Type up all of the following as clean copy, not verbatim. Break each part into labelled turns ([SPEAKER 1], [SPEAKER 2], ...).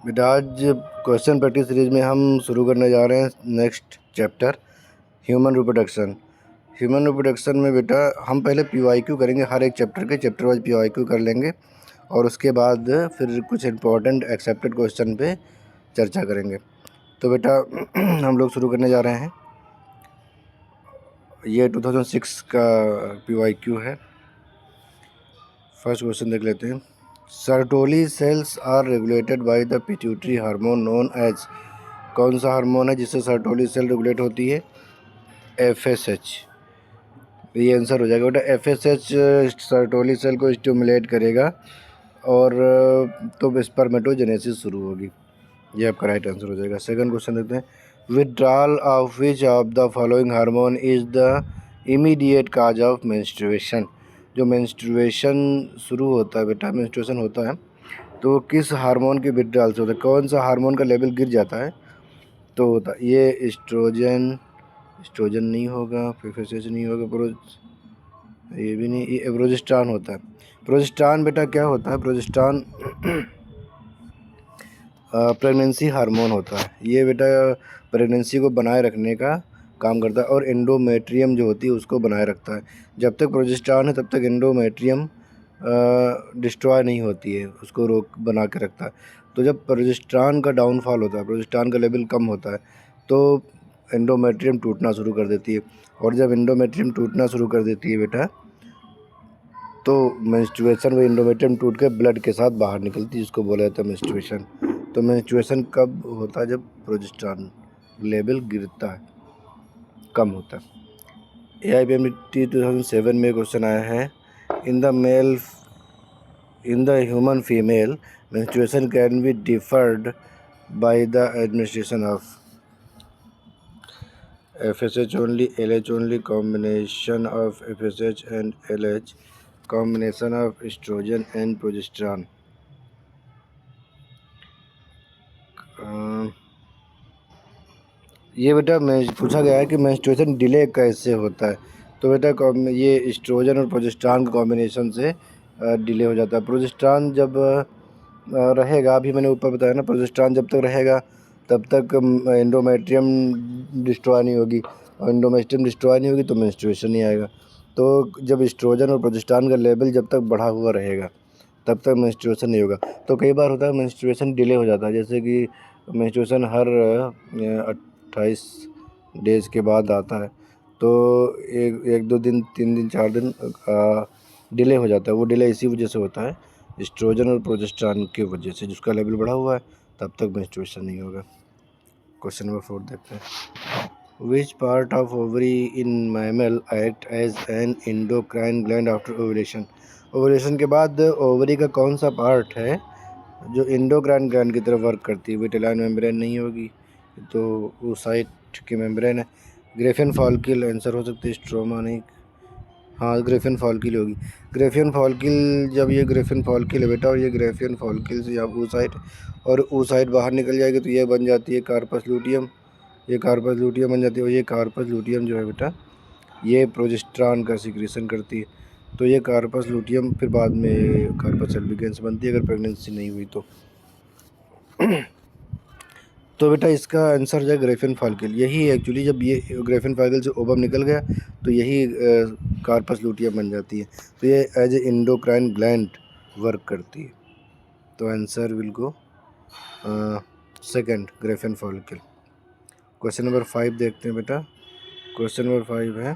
[SPEAKER 1] बेटा आज question practice series में हम शुरू करने जा रहे हैं next chapter human reproduction. Human reproduction में बेटा हम पहले पीवाईक्यू करेंगे, हर एक चैप्टर के चैप्टर वाइज पीवाईक्यू कर लेंगे और उसके बाद फिर कुछ इंपॉर्टेंट एक्सेप्टेड क्वेश्चन पे चर्चा करेंगे। तो बेटा हम लोग शुरू करने जा रहे हैं। ये 2006 का पीवाईक्यू है। फर्स्ट क्वेश्चन देख लेते हैं। Sertoli cells are regulated by the pituitary hormone known as. कौन सा हार्मोन है जिससे सर्टोली सेल रेगुलेट होती है? FSH। ये आंसर हो जाएगा बेटा। FSH सर्टोली सेल को स्टिमुलेट करेगा और तो स्पर्मेटोजेनेसिस शुरू होगी। ये आपका राइट आंसर हो जाएगा। सेकंड क्वेश्चन देखते हैं। Withdrawal of which of the following hormone is the immediate cause of menstruation. जो मेंस्ट्रुएशन शुरू होता है बेटा, मेंस्ट्रुएशन होता है तो किस हार्मोन के विथड्रॉल से होता है? कौन सा हार्मोन का लेवल गिर जाता है तो होता है ये एस्ट्रोजन नहीं होगा, FSH नहीं होगा, ये भी नहीं, ये प्रोजेस्टेरॉन होता है। प्रोजेस्टेरॉन बेटा क्या होता है? प्रोजेस्टेरॉन प्रेगनेंसी हार्मोन होता है। ये बेटा प्रेगनेंसी को बनाए रखने का काम करता है और एंडोमेट्रियम जो होती है उसको बनाए रखता है। जब तक प्रोजेस्टेरॉन है तब तक एंडोमेट्रियम डिस्ट्रॉय नहीं होती है, उसको रोक बना के रखता है। तो जब प्रोजेस्टेरॉन का डाउनफॉल होता है, प्रोजेस्टेरॉन का लेवल कम होता है तो एंडोमेट्रियम टूटना शुरू कर देती है और जब एंडोमेट्रियम टूटना शुरू कर देती है बेटा तो मेंस्ट्रुएशन वो एंडोमेट्रियम टूट के ब्लड के साथ बाहर निकलती है, जिसको बोला जाता है मेंस्ट्रुएशन। तो मेंस्ट्रुएशन कब होता है? जब प्रोजेस्टेरॉन लेवल गिरता है, कम होता है। AIPMT 2007 में क्वेश्चन आया है। In the human female menstruation can be deferred by the administration of FSH only, LH only, combination of FSH and LH, combination of estrogen and progesterone। ये बेटा मैं पूछा गया है कि मेंस्ट्रुएशन डिले कैसे होता है। तो बेटा ये एस्ट्रोजन और प्रोजेस्टेरॉन के कॉम्बिनेशन से डिले हो जाता है। प्रोजेस्टेरॉन जब रहेगा, अभी मैंने ऊपर बताया ना, प्रोजेस्टेरॉन जब तक रहेगा तब तक एंडोमेट्रियम डिस्ट्रॉय नहीं होगी और एंडोमेट्रियम डिस्ट्रॉय नहीं होगी तो मेंस्ट्रुएशन नहीं आएगा। तो जब एस्ट्रोजन और प्रोजेस्टेरॉन का लेवल जब तक बढ़ा हुआ रहेगा तब तक मेंस्ट्रुएशन नहीं होगा। तो कई बार होता है मेंस्ट्रुएशन डिले हो जाता है, जैसे कि मेंस्ट्रुएशन हर 28 डेज के बाद आता है तो एक दो दिन, 3 दिन, 4 दिन डिले हो जाता है। वो डिले इसी वजह से होता है, एस्ट्रोजन और प्रोजेस्टेरॉन की वजह से। जिसका लेवल बढ़ा हुआ है तब तक मेंस्ट्रुएशन नहीं होगा। क्वेश्चन नंबर 4 देखते हैं। Which part of ovary in mammal act as an endocrine gland after ovulation. Ovulation के बाद ओवरी का कौन सा पार्ट है जो एंडोक्राइन ग्लैंड की तरफ वर्क करती है? विटेलाइन मेम्ब्रेन नहीं होगी, तो oocyte की मेम्ब्रेन है। ग्रेफियन फॉलिकल आंसर हो सकती है, स्ट्रोमा नहीं। हाँ, ग्रेफियन फॉलिकल होगी। ग्रेफियन फॉलिकल, जब ये ग्रेफियन फॉलिकल है बेटा और ये ग्रेफियन फॉलिकल से आप oocyte और oocyte बाहर निकल जाएगी तो ये बन जाती है कार्पस लूटियम। ये कार्पस लूटियम बन जाती है और ये कार्पस लूटियम जो है बेटा ये प्रोजेस्टेरॉन का सिक्रेशन करती है। तो ये कार्पस लूटियम फिर बाद में कार्पस एल्बिगेंस बनती है अगर प्रेगनेंसी नहीं हुई तो। तो बेटा इसका आंसर जो है ग्रेफियन फॉलिकल। यही एक्चुअली जब ये ग्रेफियन फॉलिकल से ओवम निकल गया तो यही कार्पस लूटियम बन जाती है। तो ये as a endocrine gland work करती है। तो answer will go second, Graafian follicle. Question number 5 देखते हैं बेटा। क्वेश्चन नंबर 5 है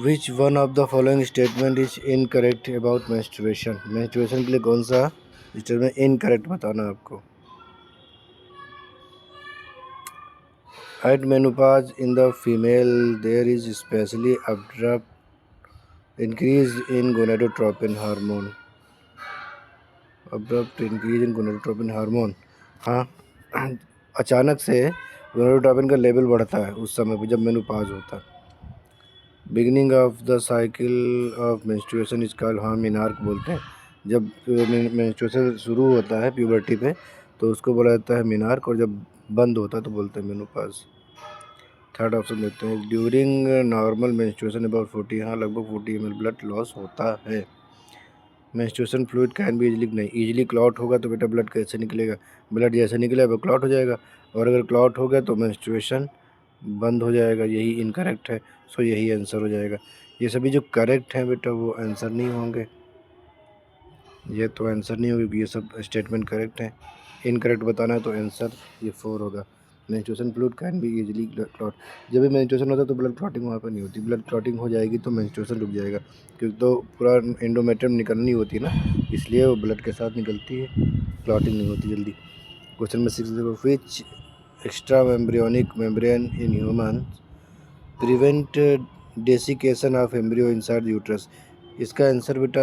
[SPEAKER 1] which one of the following statement is incorrect about menstruation. Menstruation के लिए कौन सा स्टेटमेंट इनकरेक्ट बताना है आपको। At menopause in the female, there is especially abrupt increase in gonadotropin hormone. Abrupt increase in gonadotropin hormone। हाँ, अचानक से गोनाडोट्रोपिन का लेवल बढ़ता है उस समय पर जब मेनोपॉज होता है। Beginning of the cycle of menstruation is called, हाँ मेनार्क बोलते हैं। जब मेंस्ट्रुएशन शुरू होता है प्यूबर्टी पे तो उसको बोला जाता है मेनार्क, और जब बंद होता है तो बोलते हैं मेनोपॉज। थर्ड ऑप्शन देखते हैं। ड्यूरिंग नॉर्मल मेंस्ट्रुएशन अबाउट 40, हाँ लगभग 40 ml ब्लड लॉस होता है। Menstruation fluid can be easily, नहीं इजीली क्लॉट होगा तो बेटा ब्लड कैसे निकलेगा, ब्लड जैसे निकलेगा वो क्लॉट हो जाएगा, और अगर क्लॉट हो गया तो मेंस्ट्रुएशन बंद हो जाएगा, यही इनकरेक्ट है। सो यही आंसर हो जाएगा। ये सभी जो करेक्ट हैं बेटा वो आंसर नहीं होंगे, ये तो आंसर नहीं होगी, ये सब स्टेटमेंट करेक्ट हैं। इनकरेक्ट बताना है तो आंसर ये 4 होगा। Menstruation fluid can be easily clot, जब भी मेंस्ट्रुएशन होता है तो ब्लड क्लॉटिंग वहाँ पर नहीं होती, ब्लड क्लॉटिंग हो जाएगी तो मेंस्ट्रुएशन रुक जाएगा, क्योंकि तो पूरा एंडोमेट्रियम निकलनी होती है ना, इसलिए वो ब्लड के साथ निकलती है, क्लॉटिंग नहीं होती जल्दी। क्वेश्चन नंबर 6 देखो, which extra embryonic membrane in human prevent desiccation of embryo inside uterus. इसका आंसर बेटा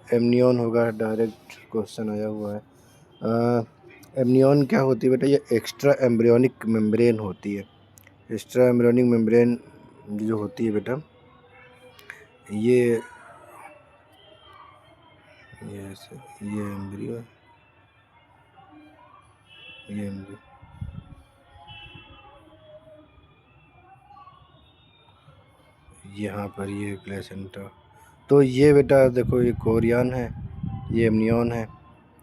[SPEAKER 1] एमनियन होगा, डायरेक्ट क्वेश्चन आया हुआ है। एमनियन क्या होती है बेटा, ये एक्स्ट्रा एम्ब्रियोनिक मेम्ब्रेन होती है। एक्स्ट्रा एम्ब्रियोनिक मेम्ब्रेन जो होती है बेटा ये एम्ब्रियो, ये एम्ब्रियो, यहाँ पर ये प्लेसेंटा, तो ये बेटा देखो ये कोरियन है, ये एमनियन है,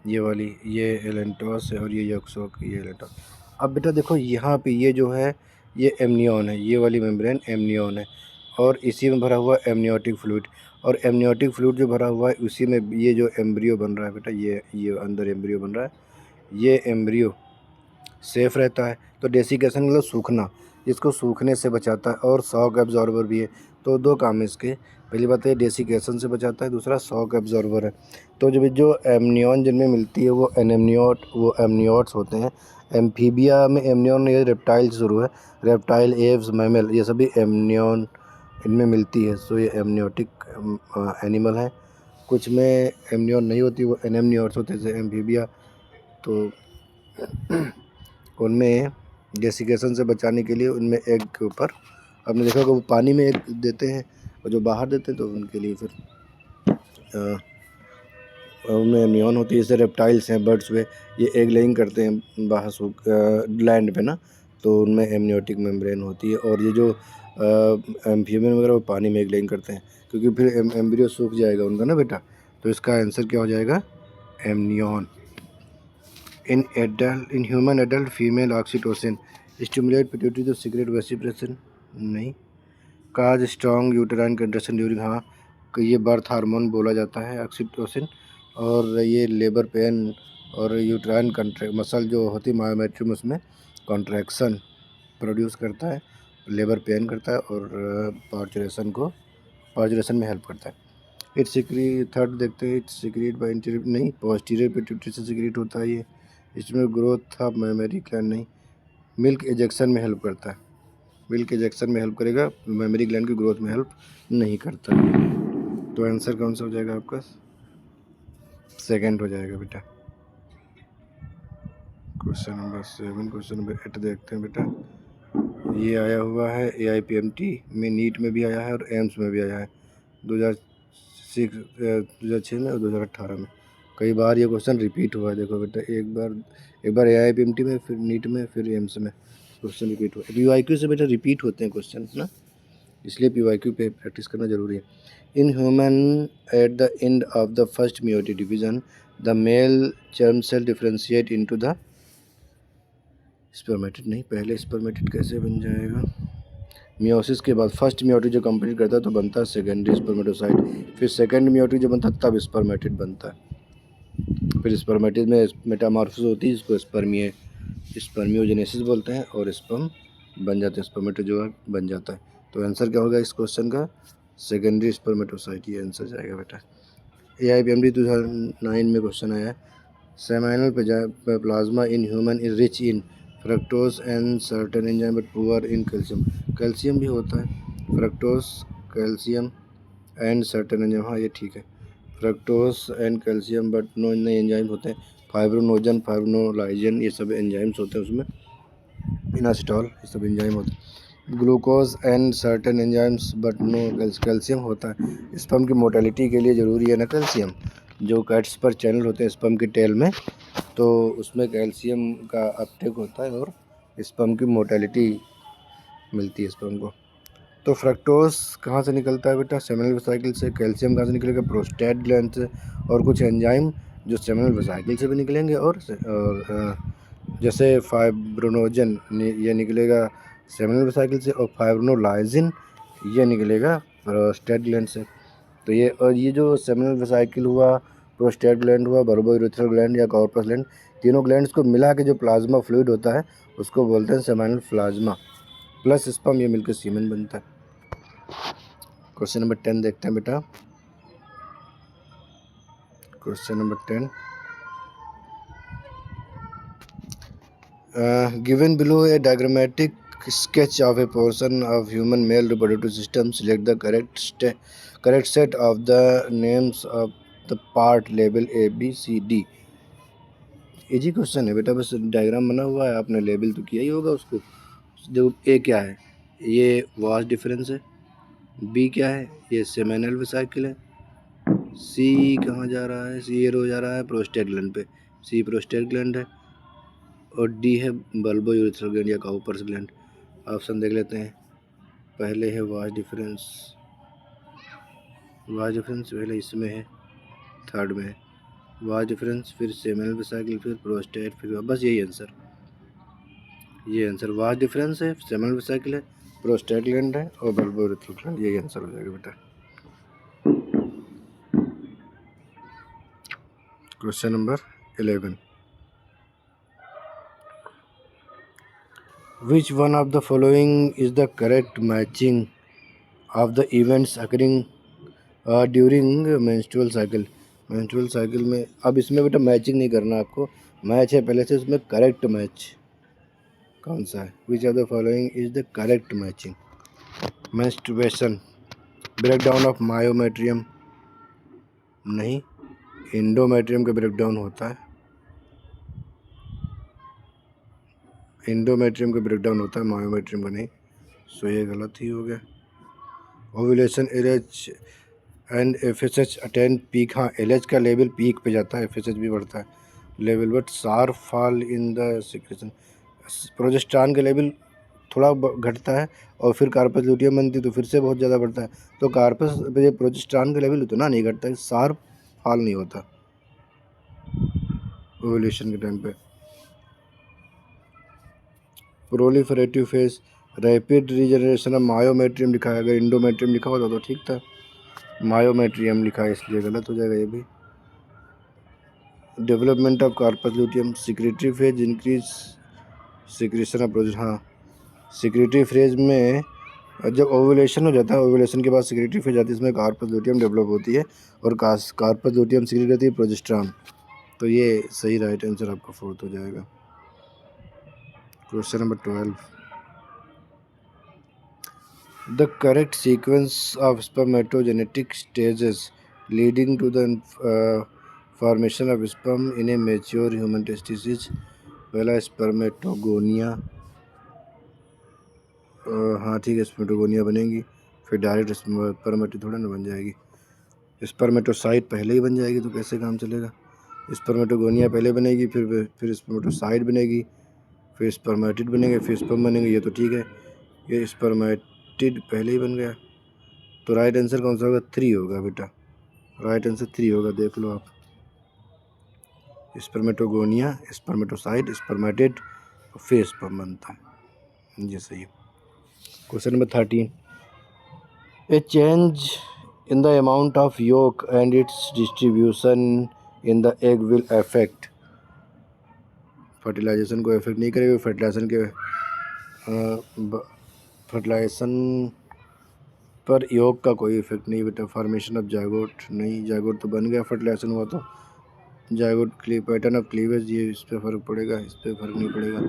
[SPEAKER 1] ये वाली ये एलेंटोस है, और ये यक्सोक, ये एलेंटोस। अब बेटा देखो यहाँ पे ये जो है ये एमनियन है, ये वाली मेम्ब्रेन एमनियन है, और इसी में भरा हुआ एमनियोटिक फ्लूइड, और एमनियोटिक फ्लूइड जो भरा हुआ है उसी में ये जो एम्ब्रियो बन रहा है बेटा, ये अंदर एम्ब्रियो बन रहा है, ये एम्ब्रियो सेफ़ रहता है। तो डेसिकेशन मतलब सूखना, इसको सूखने से बचाता है, और शॉक एब्जॉर्बर भी है। तो दो काम है इसके, पहली बात है डेसिकेशन से बचाता है, दूसरा शॉक एब्जॉर्बर है। तो जब जो एमनियन जिनमें मिलती है वो एमनियोट्स होते हैं। एम्फीबिया में एमनियन, ये रेप्टाइल से शुरू है, रेप्टाइल, एव्स, मैमल, ये सभी एमनियन इनमें मिलती है। सो ये एमनियोटिक एनिमल है। कुछ में एमनियन नहीं होती, वो एनेमनियोट्स होते हैं, जैसे एम्फीबिया। तो उनमें डेसिकेशन से बचाने के लिए उनमें एग के ऊपर आपने देखा होगा वो पानी में एग देते हैं, और जो बाहर देते हैं तो उनके लिए फिर उनमें एमनियन होती है। जैसे रेप्टाइल्स हैं, बर्ड्स में ये एग लेइंग करते हैं बाहर सूख लैंड पे ना, तो उनमें एमनियोटिक मेम्ब्रेन होती है। और ये जो एम्फीबियन वगैरह वो पानी में एग लेइंग करते हैं, क्योंकि फिर एम्ब्रियो सूख जाएगा उनका ना बेटा। तो इसका आंसर क्या हो जाएगा, amnion. In human adult female oxytocin stimulate pituitary to secrete vociferation, नहीं। cause strong uterine contraction during, हाँ ये बर्थ हार्मोन बोला जाता है ऑक्सीटोसिन, और ये लेबर पेन और यूट्राइन मसल जो होती है मायोमेट्रियम उसमें कॉन्ट्रैक्शन प्रोड्यूस करता है, लेबर पेन करता है, और पार्चुरेशन में हेल्प करता है। इट्स सिक्रीट, थर्ड देखते हैं, इट्स सिक्रीट बाय इंटीरियर, नहीं पोस्टीरियर पिट्यूटरी से सिक्रीट होता है ये। इसमें ग्रोथ ऑफ मेमोरी ग्लैंड, नहीं। मिल्क एजेक्शन में हेल्प करता है, मिल्क एजेक्शन में हेल्प करेगा, मेमोरी ग्लैंड की ग्रोथ में हेल्प नहीं करता। तो आंसर कौन सा हो जाएगा आपका, सेकंड हो जाएगा बेटा। क्वेश्चन नंबर 7, क्वेश्चन नंबर 8 देखते हैं बेटा। ये आया हुआ है AIPMT में, नीट में भी आया है और एम्स में भी आया है 2006 में और 2018 में। कई बार ये क्वेश्चन रिपीट हुआ है। देखो बेटा एक बार AIPMT में, फिर नीट में, फिर एम्स में क्वेश्चन रिपीट हुआ है। PYQ से बेटा रिपीट होते हैं क्वेश्चन ना, इसलिए PYQ पे प्रैक्टिस करना जरूरी है। In human at the end of the first meiotic division the male germ cell differentiate into the spermatid, नहीं पहले स्पर्मेटिड कैसे बन जाएगा, मियोसिस के बाद फर्स्ट मियोटिक जो कंप्लीट करता है तो बनता है सेकेंडरी स्पर्मेटोसाइट, फिर सेकेंड मियोटिक जो बनता है तब स्पर्मेटिड बनता है, फिर स्पर्मेटिड में मेटामॉर्फोसिस होती है जिसको स्पर्मियोजेनेसिस बोलते हैं, और स्पर्म बन जाते हैं, स्पर्मेटो जो है बन जाता है। तो आंसर क्या होगा इस क्वेश्चन का, सेकेंडरी स्पर्मेटोसाइट, ये आंसर जाएगा बेटा। AIPMT 2009 में क्वेश्चन आया है, seminal plasma in human is rich in fructose and certain enzyme but poor in calcium, calcium भी होता है, fructose, calcium and certain enzyme, हाँ ये ठीक है, fructose and calcium but no नए एंजाइम होते हैं, फाइब्रोनोजन, फाइब्रोनोलाइजन, ये सब एंजाइम्स होते हैं उसमें, इनासिटॉल, ये सब एंजाइम होते हैं, glucose and certain enzymes but no calcium होता है। स्पर्म की मोटेलिटी के लिए ज़रूरी है ना कैल्शियम, जो कैट्स पर चैनल होते हैं स्पर्म की टेल में, तो उसमें कैल्शियम का अपटेक होता है और स्पर्म की मोटेलिटी मिलती है स्पर्म को। तो फ्रक्टोज कहाँ से निकलता है बेटा? सेमिनल वेसिकल से। कैल्शियम कहाँ से निकलेगा? प्रोस्टेट ग्लैंड से। और कुछ एंजाइम जो सेमिनल वेसिकल से भी निकलेंगे और जैसे फाइब्रोनोजन ये निकलेगा सेमिनल वेसिकल से, और फाइब्रोनोलाइसिन ये निकलेगा प्रोस्टेट ग्लैंड से। तो ये जो सेमिनल वेसिकल हुआ, प्रोस्टेट ग्लैंड हुआ, बर्बोयूरेथ्रल ग्लैंड या कॉर्पस ग्लैंड, तीनों ग्लैंड्स को मिला के जो प्लाज्मा फ्लूइड होता है उसको बोलते हैं सेमिनल प्लाज्मा, प्लस स्पर्म ये मिलकर सीमेन बनता है। क्वेश्चन नंबर 10 देखते हैं बेटा। Question number 10, given below A diagrammatic sketch of a portion of human male reproductive system. Select the correct set of the names of the part label A B C D। Easy question है बेटा, बस diagram बना हुआ है, आपने label तो किया ही होगा उसको। देखो ए क्या है, ये वास डिफरेंस है। बी क्या है, ये सेमिनल वेसिकल है। सी कहाँ जा रहा है? सी ये रो जा रहा है प्रोस्टेट ग्लैंड पे, सी प्रोस्टेट ग्लैंड है। और डी है बल्बोयूरेथ्रल ग्लैंड या काउपर्स ग्लैंड। ऑप्शन देख लेते हैं। पहले है वास डिफरेंस, वास डिफरेंस पहले इसमें है, थर्ड में है वास डिफरेंस, फिर सेमिनल वेसिकल, फिर प्रोस्टेट, फिर बस यही आंसर, ये आंसर वास डिफरेंस है, सेमिनल वेसिकल है, प्रोस्टेट ग्लैंड है और बल्बोयूरेथ्रल ग्लैंड, यही आंसर हो जाएगा बेटा। Question number 11, Which one of the following is the correct matching of the events occurring during menstrual cycle? Menstrual cycle में, अब इसमें बेटा मैचिंग नहीं करना आपको, मैच है पहले से, उसमें करेक्ट मैच कौन सा है? Which of the following is the correct matching? Menstruation, breakdown of myometrium नहीं, इंडोमेट्रियम का ब्रेकडाउन होता है, इंडोमेट्रियम का ब्रेकडाउन होता है, मायोमेट्रियम का नहीं, सो ये गलत ही हो गया। Ovulation, LH and FSH attend peak, हाँ एलएच का लेवल पीक पे जाता है, एफएसएच भी बढ़ता है level, but sharp fall in the secretion. Progesterone का लेवल थोड़ा घटता है और फिर कार्पस लुटियम बनती है तो फिर से बहुत ज़्यादा बढ़ता है। तो कार्पस पे प्रोजेस्टेरॉन का लेवल उतना नहीं घटता है, शार्प फॉल नहीं होता ओव्यूलेशन के टाइम पे। Proliferative phase, rapid regeneration of myometrium लिखा है, अगर इंडोमेट्रियम लिखा होता तो ठीक था, मायोमेट्रियम लिखा है इसलिए गलत हो जाएगा ये भी। Development of corpus luteum, secretory phase, increase secretion of प्रोजेस्ट, हाँ सिक्रेटरी फेज में जब ओवुलेशन हो जाता है, ओवुलेशन के बाद सिक्रेटरी फेज आती है, इसमें कार्पस लुटियम डेवलप होती है और कार्पस लुटियम सिक्रेट होती है प्रोजेस्टेरॉन, तो ये सही राइट आंसर आपका फोर्थ हो जाएगा। Question number 12, the correct sequence of spermatogenetic stages leading to the formation of sperm in a mature human testis. पहला स्पर्मेटोगोनिया, हाँ ठीक है स्पर्मेटोगोनिया बनेगी, फिर डायरेक्ट स्पर्मेटो थोड़ा ना बन जाएगी, स्पर्मेटोसाइट पहले ही बन जाएगी तो कैसे काम चलेगा? स्पर्मेटोगोनिया पहले बनेगी, फिर स्पर्मेटोसाइट बनेगी, फिर स्पर्मेटिड बनेंगे, फिर स्पर्म बनेंगे, ये तो ठीक है, ये स्पर्मेटिड पहले ही बन गया, तो राइट आंसर कौन सा होगा? 3 होगा बेटा, राइट आंसर 3 होगा, देख लो आप, स्पर्मेटोगोनिया, स्पर्मेटोसाइट, स्पर्मेटिड, फिर स्पर्म बनता है, ये सही है। Question number 13, a change in the amount of yolk and its distribution in the egg will affect, fertilization को इफेक्ट नहीं करेगा, फर्टिलाइजेशन पर योग का कोई इफेक्ट नहीं बेटा। फॉर्मेशन ऑफ जायगोट नहीं, जायगोट तो बन गया, फर्टिलाइजेशन हुआ तो जायगोट पैटर्न ऑफ क्लीवेज, ये इस पर फ़र्क पड़ेगा, इस पर फ़र्क नहीं पड़ेगा।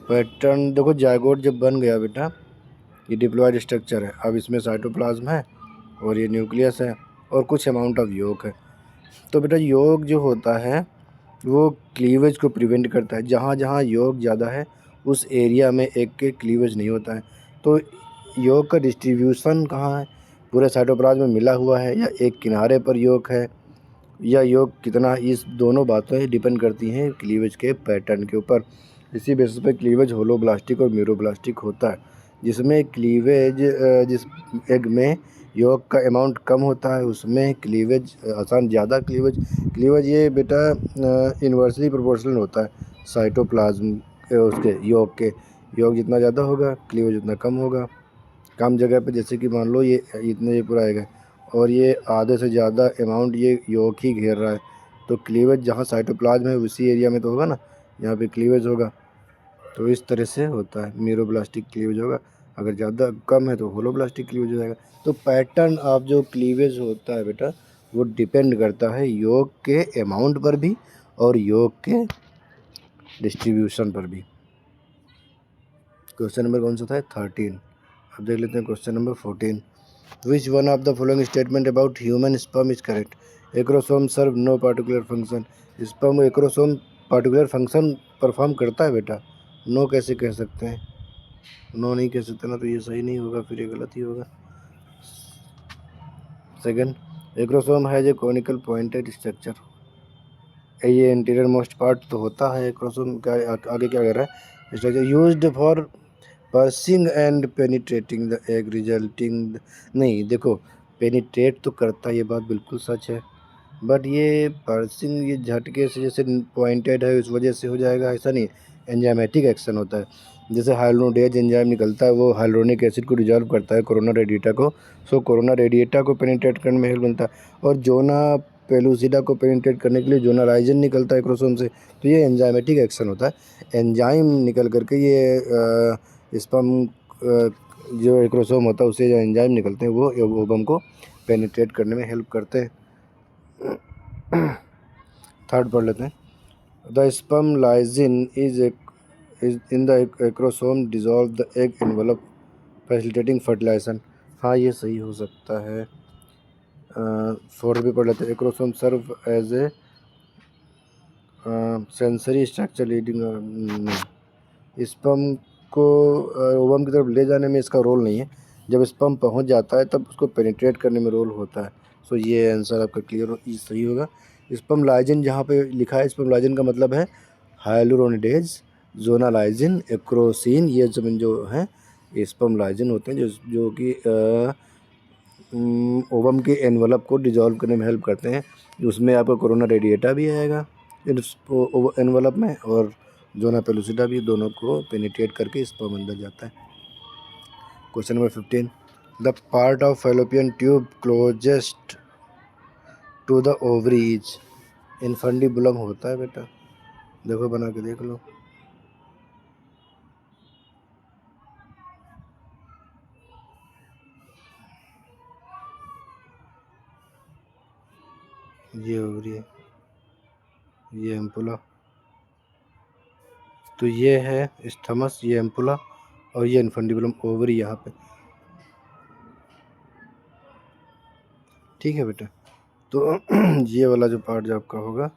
[SPEAKER 1] पैटर्न देखो, जायगोट जब बन गया बेटा, ये डिप्लॉयड स्ट्रक्चर है, अब इसमें साइटोप्लाज्म है और ये न्यूक्लियस है और कुछ अमाउंट ऑफ योग है, तो बेटा योग जो होता है वो क्लीवेज को प्रिवेंट करता है, जहाँ जहाँ योग ज़्यादा है उस एरिया में एक के क्लीवेज नहीं होता है। तो योग का डिस्ट्रीब्यूशन कहाँ है? पूरे साइटोप्लाज्म में मिला हुआ है या एक किनारे पर योग है, या योग कितना, इस दोनों बातें डिपेंड करती हैं क्लीवेज के पैटर्न के ऊपर। इसी बेसिस पे क्लीवेज होलोब्लास्टिक और म्यूरोब्लास्टिक होता है। जिसमें क्लीवेज जिस एग में यॉर्क का अमाउंट कम होता है उसमें क्लीवेज आसान ज़्यादा क्लीवेज ये बेटा इन्वर्सली प्रोपोर्शनल होता है साइटोप्लाज्म उसके यॉर्क जितना ज़्यादा होगा क्लीवेज उतना कम होगा। कम जगह पे जैसे कि मान लो ये इतने ये पूरा आएगा और ये आधे से ज़्यादा अमाउंट ये यॉर्क ही घेर रहा है, तो क्लीवेज जहाँ साइटोप्लाज्म है उसी एरिया में तो होगा ना, यहाँ पे क्लीवेज होगा। तो इस तरह से होता है, मीरोब्लास्टिक क्लीवेज होगा, अगर ज़्यादा कम है तो होलोब्लास्टिक क्लीवेज हो जाएगा। तो पैटर्न ऑफ जो क्लीवेज होता है बेटा वो डिपेंड करता है यॉर्क के अमाउंट पर भी और यॉर्क के डिस्ट्रीब्यूशन पर भी। क्वेश्चन नंबर कौन सा था? 13। अब देख लेते हैं question number 14। Which one of the following statement about human sperm is correct? Acrosome serve no particular function. Sperm acrosome particular function perform करता है बेटा, नो कैसे कह सकते हैं? नो नहीं कह सकते ना, तो ये सही नहीं होगा, फिर ये गलत ही होगा। Second, acrosome has a conical pointed structure. ये इंटीरियर मोस्ट पार्ट तो होता है एक्रोसोम का। आगे क्या कह रहा है? Structure used for pursuing and penetrating the egg resulting. नहीं देखो, पेनिट्रेट तो करता है, ये बात बिल्कुल सच है, बट ये पर्सिंग ये झटके से जैसे पॉइंटेड है उस वजह से हो जाएगा ऐसा नहीं। एंजाइमेटिक एक्शन होता है, जैसे हाइलोडेज एंजाइम निकलता है, वो हाइलोनिक एसिड को डिजॉल्व करता है कोरोना रेडिएटा को, सो कोरोना रेडिएटा को पेनिट्रेट करने में हेल्प बनता है। और जोना पेलुसिडा को पेनिट्रेट करने के लिए जोनालाइजिन निकलता है एक्रोसोम से, तो ये एंजाइमेटिक एक्शन होता है। एंजाइम निकल करके ये स्पर्म जो एक्रोसोम होता है उससे जो एंजाइम निकलते हैं वो ओवम को पेनिट्रेट करने में हेल्प करते हैं। थर्ड पढ़ लेते हैं। The sperm lysin is in the acrosome dissolve the egg envelope facilitating fertilization. हाँ ये सही हो सकता है। फोर्थ भी पढ़ लेते हैं। Acrosome serve as a sensory structure leading. Sperm को ओवम की तरफ ले जाने में इसका रोल नहीं है, जब स्पर्म पहुंच जाता है तब उसको पेनिट्रेट करने में रोल होता है। सो ये आंसर आपका क्लियर हो, ये सही होगा। स्पर्म लाइजिन जहाँ पे लिखा है, स्पर्म लाइजिन का मतलब है हाइलुरोनिडेज, जोनालाइजिन, एक्रोसिन, ये सब जो हैं स्पर्म लाइजिन होते हैं जो कि ओवम के एनवलप को डिजॉल्व करने में हेल्प करते हैं। उसमें आपका कोरोना रेडिएटा भी आएगा एनवलप में, और जोना पेलुसिडा भी, दोनों को पेनिट्रेट करके स्पर्म अंदर जाता है। Question number 15। The part of fallopian tube closest to the ovaries infundibulum होता है बेटा, देखो बना के देख लो। ये ओवरी है, ये एम्पुला, तो ये है स्थमस, ये एम्पुला, और ये इनफंडिबुलम ओवरी यहाँ पे। ठीक है बेटा, तो ये वाला जो पार्ट जो आपका होगा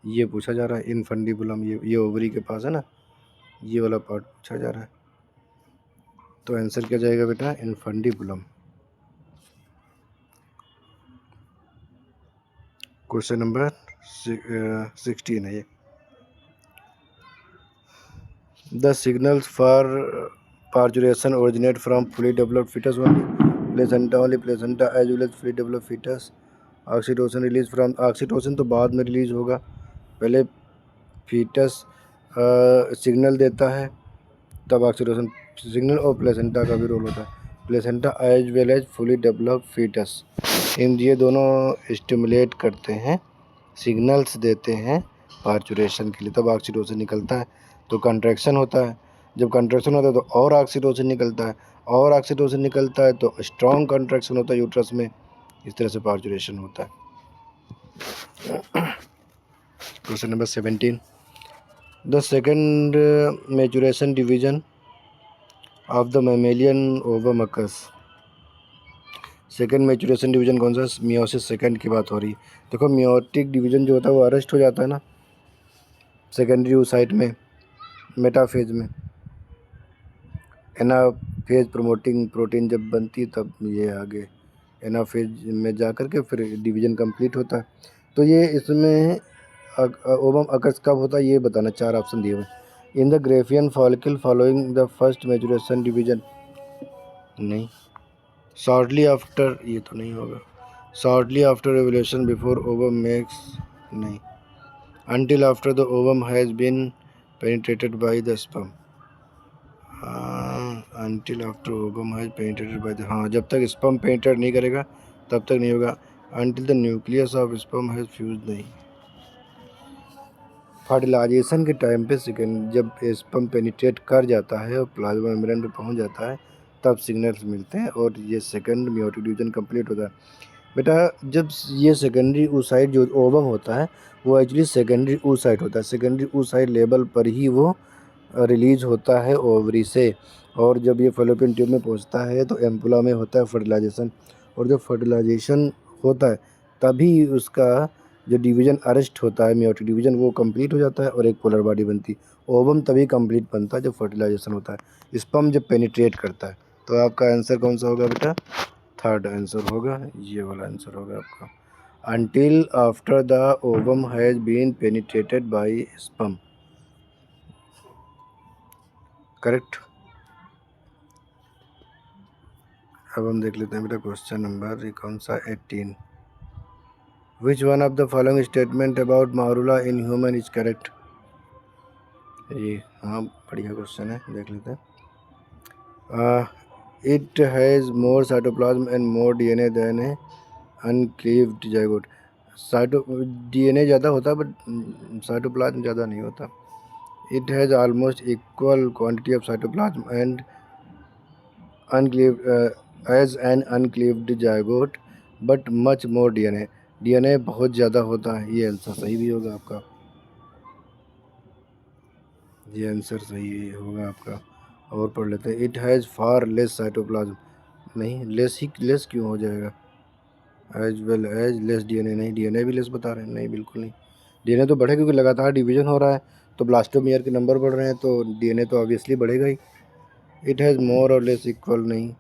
[SPEAKER 1] ये पूछा जा रहा है इनफंडिबुलम, ये ओवरी के पास है ना, ये वाला पार्ट पूछा जा रहा है। तो आंसर क्या जाएगा बेटा? इनफंडिबुलम। क्वेश्चन नंबर 16 है ये। The signals for parturition originate from fully developed fetus only placenta as well as fully developed fetus. Oxytocin release from, oxytocin तो बाद में रिलीज होगा, पहले फीटस सिग्नल देता है तब ऑक्सीटोसिन सिग्नल, और प्लेसेंटा का भी रोल होता है। Placenta as well as fully developed foetus, इन ये दोनों स्टिमुलेट करते हैं, सिग्नल्स देते हैं पार्चुरेशन के लिए, तब ऑक्सीटोसिन निकलता है। तो कंट्रैक्शन होता है, जब कंट्रैक्शन होता है तो और ऑक्सीटोसिन निकलता है, और ऑक्सीटोसिन निकलता है तो स्ट्रॉन्ग कंट्रैक्शन होता है यूट्रस में, इस तरह से पार्चुरेशन होता है। Question number 17। The second maturation division of the mammalian ovum occurs. Second maturation division कौन सा? मियोसिस सेकेंड की बात हो रही है। देखो मियोटिक डिवीजन जो होता है वो अरेस्ट हो जाता है ना सेकेंडरी ओसाइट में, मेटाफेज में। एनाफेज प्रोमोटिंग प्रोटीन जब बनती है तब ये आगे एनाफेज में जा कर के फिर डिवीजन कंप्लीट होता है। तो ये इसमें ओवम अकर्स कब होता है ये बताना, 4 ऑप्शन दिए हुए। In the Graafian follicle following the first maturation division, नहीं। शॉर्टली आफ्टर, ये तो नहीं होगा। Shortly after evolution before ovum मेक्स, नहीं। Until after the ovum has been penetrated by the sperm, until after ovum has penetrated by the, हाँ, जब तक स्पर्म पेनिट्रेट नहीं करेगा तब तक नहीं होगा। Until the nucleus of sperm has fuse, नहीं। फर्टिलाइजेशन के टाइम पे सेकेंड, जब स्पर्म पेनिट्रेट कर जाता है और प्लाज्मा मेम्ब्रेन पे पहुंच जाता है तब सिग्नल्स मिलते हैं और ये सेकंड मेयोटिक डिवीजन कंप्लीट होता है। बेटा जब ये सेकेंडरी oocyte जो ओवम होता है वो एक्चुअली सेकेंडरी oocyte होता है। सेकेंडरी oocyte लेवल पर ही वो रिलीज होता है ओवरी से, और जब ये फैलोपियन ट्यूब में पहुंचता है तो एम्पुला में होता है फर्टिलाइजेशन, और जब फर्टिलाइजेशन होता है तभी उसका जो डिवीज़न अरेस्ट होता है, मेयोटिक डिवीज़न, वो कंप्लीट हो जाता है और एक पोलर बॉडी बनती है। ओवम तभी कंप्लीट बनता है जब फर्टिलाइजेशन होता है, स्पर्म जब पेनिट्रेट करता है। तो आपका आंसर कौन सा होगा बेटा? थर्ड आंसर होगा, ये वाला आंसर होगा आपका, until after the ovum has been penetrated by sperm, correct. अब हम देख लेते हैं बेटा क्वेश्चन नंबर कौन सा 18। Which one of the following statement about morula in human is correct? ये हाँ बढ़िया क्वेश्चन है, देख लेते हैं। It has more cytoplasm and more DNA than a uncleaved zygote. DNA ज़्यादा होता है बट साइटोप्लाज्म ज़्यादा नहीं होता। It has almost equal quantity of cytoplasm and uncleaved as an uncleaved zygote but much more DNA। DNA बहुत ज़्यादा होता है, ये आंसर सही भी होगा आपका, ये आंसर सही होगा आपका। और पढ़ लेते हैं, it has far less cytoplasm, नहीं, लेस ही लेस क्यों हो जाएगा, as well as less DNA, नहीं, डीएनए भी लेस बता रहे हैं, नहीं बिल्कुल नहीं, डीएनए तो बढ़े क्योंकि लगातार डिवीजन हो रहा है तो ब्लास्टोमियर के नंबर बढ़ रहे हैं तो डीएनए तो ऑब्वियसली बढ़ेगा ही। इट हैज़ मोर और लेस इक्वल, नहीं,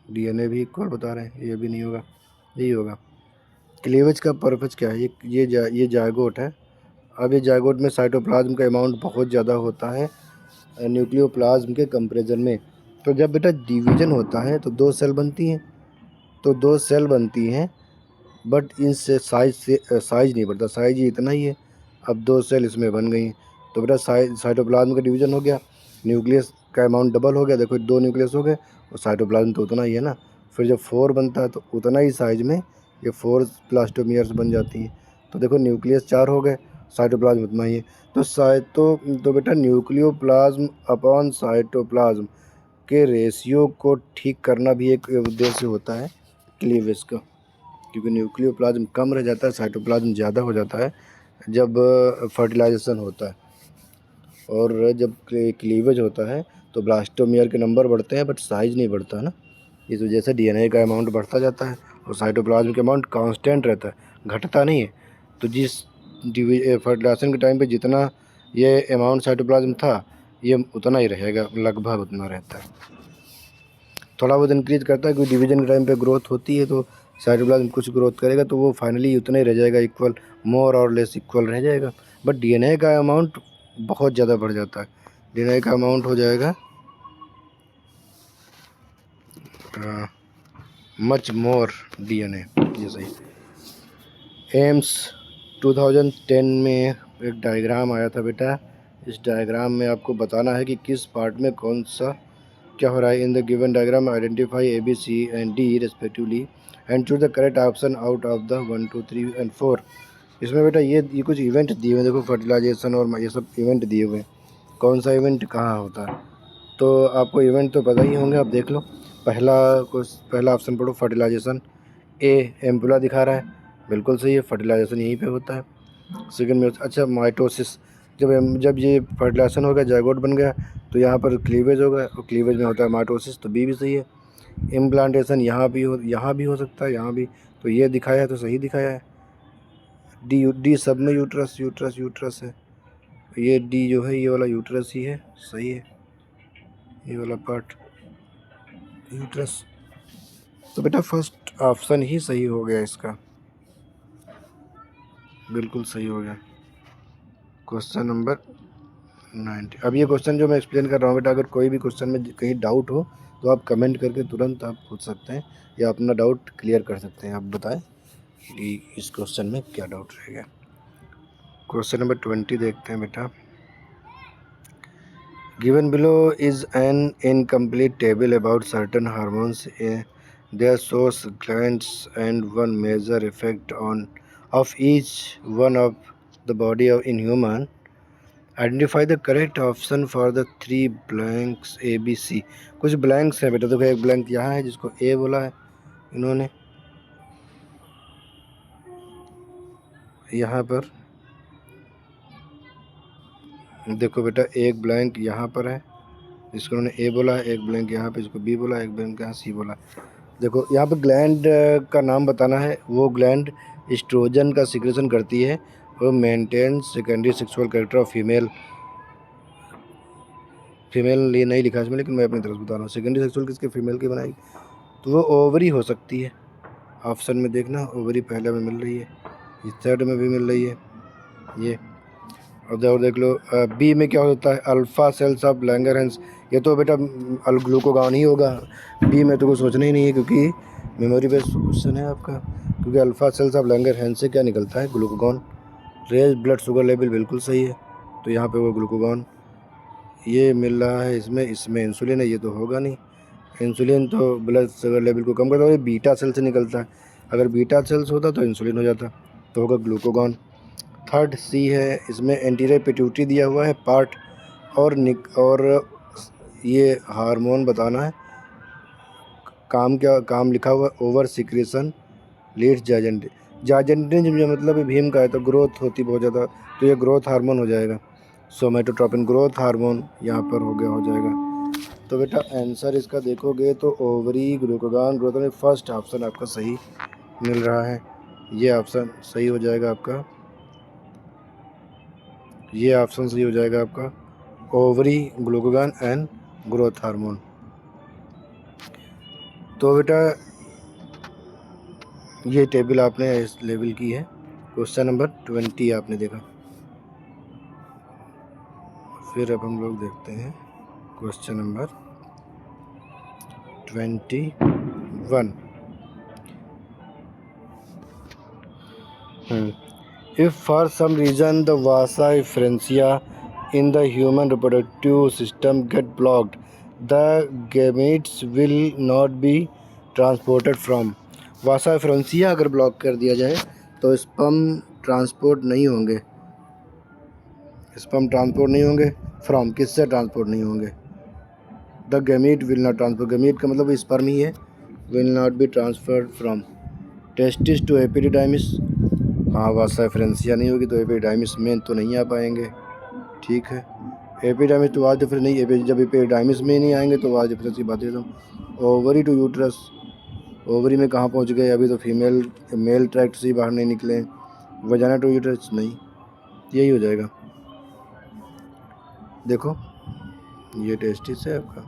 [SPEAKER 1] डीएनए भी इक्वल बता रहे हैं, ये भी नहीं होगा, यही होगा। क्लीवेज का पर्पज़ क्या है? ये जायगोट है। अब ये जायगोट में साइटोप्लाज्म का अमाउंट बहुत ज़्यादा होता है न्यूक्लियोप्लाज्म के कंपैरिजन में। तो जब बेटा डिवीजन होता है तो दो सेल बनती हैं, तो दो सेल बनती हैं बट इनसे साइज नहीं बढ़ता, साइज ये इतना ही है। अब दो सेल इसमें बन गई, तो बेटा साइटोप्लाज्म का डिवीजन हो गया, न्यूक्लियस का अमाउंट डबल हो गया। देखो दो न्यूक्लियस हो गए और साइटोप्लाज्म तो उतना ही है ना। फिर जब 4 बनता है तो उतना ही साइज में ये 4 प्लास्टोमियर्स बन जाती हैं। तो देखो न्यूक्लियस 4 हो गए, साइटोप्लाज्म उतना ही है। तो बेटा न्यूक्लियोप्लाज्म अपॉन साइटोप्लाज्म के रेशियो को ठीक करना भी एक उद्देश्य होता है क्लीवेज का, क्योंकि न्यूक्लियोप्लाज्म कम रह जाता है, साइटोप्लाज्म ज़्यादा हो जाता है जब फर्टिलाइजेशन होता है। और जब क्लीवेज होता है तो ब्लास्टोमियर के नंबर बढ़ते हैं बट साइज नहीं बढ़ता है ना। इस वजह से डीएनए का अमाउंट बढ़ता जाता है और साइटोप्लाज्म का अमाउंट कांस्टेंट रहता है, घटता नहीं है। तो जिस फर्टिलाइजेशन के टाइम पे जितना ये अमाउंट साइटोप्लाज्म था ये उतना ही रहेगा, लगभग उतना रहता है। थोड़ा बहुत इंक्रीज करता है क्योंकि डिवीजन के टाइम पे ग्रोथ होती है तो साइटोप्लाज्म कुछ ग्रोथ करेगा तो वो फाइनली उतना ही रह जाएगा, इक्वल, मोर और लेस इक्वल रह जाएगा। बट डीएनए का अमाउंट बहुत ज़्यादा बढ़ जाता है, डीएनए का अमाउंट हो जाएगा मच मोर डीएनए, ये सही। एम्स 2010 में एक डायग्राम आया था बेटा, इस डायग्राम में आपको बताना है कि किस पार्ट में कौन सा क्या हो रहा है। In the given diagram identify A B C and D respectively and choose the correct option out of the 1 2 3 and 4। इसमें बेटा ये कुछ इवेंट दिए हुए हैं, देखो फर्टिलाइजेशन और ये सब इवेंट दिए हुए हैं, कौन सा इवेंट कहाँ होता है। तो आपको इवेंट तो पता ही होंगे, आप देख लो। पहला ऑप्शन पढ़ो, फर्टिलाइजेशन। ए एम्पुला दिखा रहा है, बिल्कुल सही है, फर्टिलाइजेशन यहीं पे होता है। सेकंड में अच्छा माइटोसिस, जब ये फर्टिलाइजेशन हो गया, जायगोट बन गया तो यहाँ पर क्लीवेज होगा और क्लीवेज में होता है माइटोसिस, तो बी भी सही है। इम्प्लांटेशन यहाँ भी हो सकता है, यहाँ भी, तो ये दिखाया है तो सही दिखाया है। डी सब में यूट्रस यूट्रस यूट्रस है, ये डी जो है ये वाला यूट्रस ही है, सही है, ये वाला पार्ट यूट्रस। तो बेटा फर्स्ट ऑप्शन ही सही हो गया इसका, बिल्कुल सही हो गया। Question number 90। अब ये क्वेश्चन जो मैं एक्सप्लेन कर रहा हूँ बेटा, अगर कोई भी क्वेश्चन में कहीं डाउट हो तो आप कमेंट करके तुरंत आप पूछ सकते हैं या अपना डाउट क्लियर कर सकते हैं। आप बताएं कि इस क्वेश्चन में क्या डाउट रहेगा। क्वेश्चन नंबर 20 देखते हैं बेटा। Given below is an incomplete table about certain hormones their source glands and one major effect on of each one of the body of in human. Identify the correct option for the 3 blanks A B C। कुछ blanks हैं बेटा, देखो एक blank यहाँ है जिसको ए बोला है इन्होंने, यहाँ पर देखो बेटा एक ब्लैंक यहाँ पर है जिसको उन्होंने ए बोला है, एक ब्लैंक यहाँ पे जिसको बी बोला, एक ब्लैंक यहाँ सी बोला। देखो यहाँ पे ग्लैंड का नाम बताना है। वो ग्लैंड एस्ट्रोजन का सिक्रेशन करती है और maintain secondary sexual character of female ये नहीं लिखा इसमें, लेकिन मैं अपनी तरफ बता रहा हूँ। सेकेंडरी सेक्सुअल किसके, फीमेल की बनाएगी, तो वो ओवरी हो सकती है। ऑप्शन में देखना ओवरी पहले में मिल रही है, इस थर्ड में भी मिल रही है ये। और देख लो बी में क्या होता है, अल्फ़ा सेल्स ऑफ लैंगरहैंस। ये तो बेटा ग्लूकोगॉन ही होगा, बी में तो कुछ सोचना ही नहीं है क्योंकि मेमोरी बेस्ड क्वेश्चन है आपका। क्योंकि अल्फ़ा सेल्स ऑफ लैंगरहैंस से क्या निकलता है, glucagon. Raise blood sugar level बिल्कुल सही है, तो यहाँ पे वो ग्लूकोगॉन ये मिल रहा है। इसमें इंसुलिन है, ये तो होगा नहीं। इंसुलिन तो ब्लड शुगर लेवल को कम करता है, ये बीटा सेल से निकलता है। अगर बीटा सेल्स होता तो इंसुलिन हो जाता, तो होगा ग्लूकोगॉन। थर्ड सी है, इसमें एंटीरियर पिट्यूटरी दिया हुआ है पार्ट और ये हार्मोन बताना है। काम लिखा हुआ ओवर सिक्रेशन लीड्स जाइजेंटिन मतलब भीम का है, तो ग्रोथ होती बहुत ज़्यादा, तो ये ग्रोथ हार्मोन हो जाएगा। सोमेटोट्रोपिन ग्रोथ हार्मोन यहाँ पर हो जाएगा। तो बेटा आंसर इसका देखोगे तो ovary, glucagon, growth hormone. First option आपका सही मिल रहा है, ये ऑप्शन सही हो जाएगा आपका, ये ऑप्शन सही हो जाएगा आपका, ovary, glucagon and growth hormone. तो बेटा ये टेबल आपने इस लेवल की है। क्वेश्चन नंबर 20 आपने देखा। फिर अब हम लोग देखते हैं question number 21। If for some reason the vasa efferentia in the human reproductive system get blocked, the gametes will not be transported from। वासा एफरेंसिया अगर ब्लॉक कर दिया जाए तो स्पर्म ट्रांसपोर्ट नहीं होंगे, फ्रॉम किससे ट्रांसपोर्ट नहीं होंगे, the gamete will not transfer. Gamete का मतलब स्पर्म ही है, will not be transferred from testis to epididymis. हाँ वासा एफरेंसिया नहीं होगी तो एपिडाइमिस में तो नहीं आ पाएंगे, ठीक है। एपिडाइमिस तो वाज डिफरेंस नहीं, जब एपिडाइमिस में नहीं आएंगे तो वाज डिफरेंस की बात है। ओवरी टू यूट्रस, ओवरी में कहाँ पहुँच गए, अभी तो मेल ट्रैक्ट से ही बाहर नहीं निकले। वजाना टू यूट्रस नहीं, यही हो जाएगा। देखो ये टेस्टिस है आपका,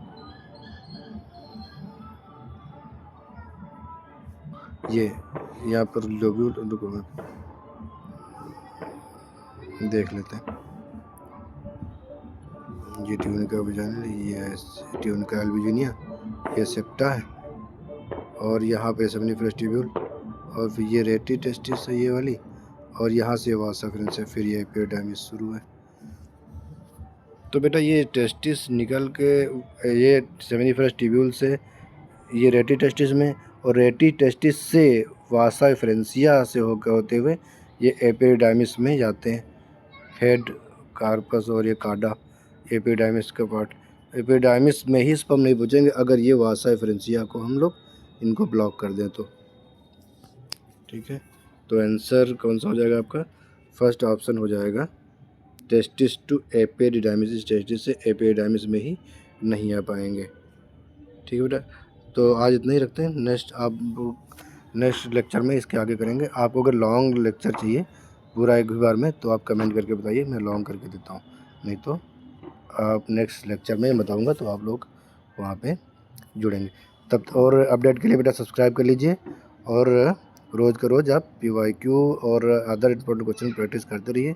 [SPEAKER 1] ये यहाँ पर लोब्यूल, देख लेते हैं। ये ट्यूनिका वजाना, ये ट्यूनिका एल्बुजिनिया, ये सेप्टा है, और यहाँ पे सेमिनिफरस ट्यूब्यूल, और फिर ये रेटी टेस्टिस है ये वाली, और यहाँ से वासा एफरेंस है, फिर ये एपिडाइमिस शुरू है। तो बेटा ये टेस्टिस निकल के ये सेमिनिफरस ट्यूब्यूल से ये रेटी टेस्टिस में, और रेटी टेस्टिस से वासा एफरेंसिया से होते हुए ये एपिडाइमिस में जाते हैं। हेड, कार्पस और ये कार्डा एपिडाइमिस का पार्ट। एपिडाइमिस में ही स्पर्म नहीं पहुँचेंगे अगर ये वासा एफरेंसिया को हम लोग इनको ब्लॉक कर दें तो, ठीक है। तो आंसर कौन सा हो जाएगा आपका, फर्स्ट ऑप्शन हो जाएगा टेस्टिस टू एपिडाइमिस। टेस्टिस से एपिडाइमिस में ही नहीं आ पाएंगे, ठीक है बेटा। तो आज इतना ही रखते हैं, नेक्स्ट लेक्चर में इसके आगे करेंगे। आपको अगर लॉन्ग लेक्चर चाहिए पूरा एक बार में तो आप कमेंट करके बताइए, मैं लॉन्ग करके देता हूँ, नहीं तो आप नेक्स्ट लेक्चर में बताऊँगा तो आप लोग वहाँ पे जुड़ेंगे तब। और अपडेट के लिए बेटा सब्सक्राइब कर लीजिए, और रोज़ का रोज़ आप PYQ और अदर इंपॉर्टेंट क्वेश्चन प्रैक्टिस करते रहिए।